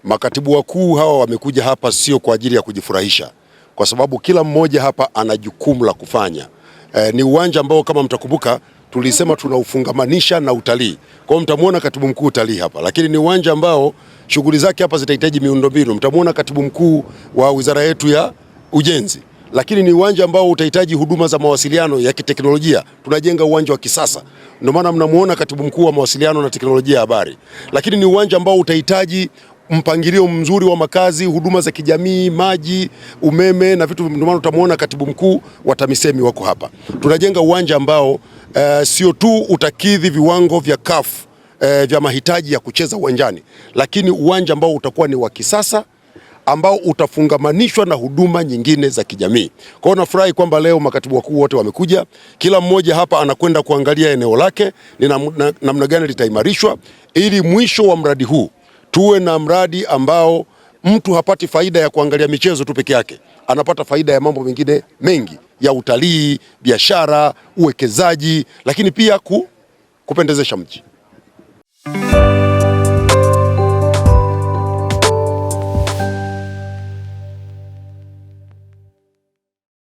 Makatibu wakuu hawa wamekuja hapa sio kwa ajili ya kujifurahisha, kwa sababu kila mmoja hapa ana jukumu la kufanya. Ni uwanja ambao kama mtakumbuka tulisema tunaufungamanisha na utalii. Kwa hiyo mtamuona katibu mkuu utalii hapa, lakini ni uwanja ambao shughuli zake hapa zitahitaji miundombinu. Mtamuona katibu mkuu wa wizara yetu ya ujenzi, lakini ni uwanja ambao utahitaji huduma za mawasiliano ya kiteknolojia. Tunajenga uwanja wa kisasa, ndio maana mnamuona katibu mkuu wa mawasiliano na teknolojia ya habari. Lakini ni uwanja ambao utahitaji mpangilio mzuri wa makazi, huduma za kijamii, maji, umeme na vitu. Ndio maana utamuona katibu mkuu wa TAMISEMI wako hapa. Tunajenga uwanja ambao sio tu utakidhi viwango vya CAF vya mahitaji ya kucheza uwanjani, lakini uwanja ambao utakuwa ni wa kisasa ambao utafungamanishwa na huduma nyingine za kijamii. Kwa hiyo nafurahi kwamba leo makatibu wakuu wote wamekuja. Kila mmoja hapa anakwenda kuangalia eneo lake ni namna gani litaimarishwa, ili mwisho wa mradi huu tuwe na mradi ambao mtu hapati faida ya kuangalia michezo tu peke yake, anapata faida ya mambo mengine mengi ya utalii, biashara, uwekezaji, lakini pia kupendezesha mji.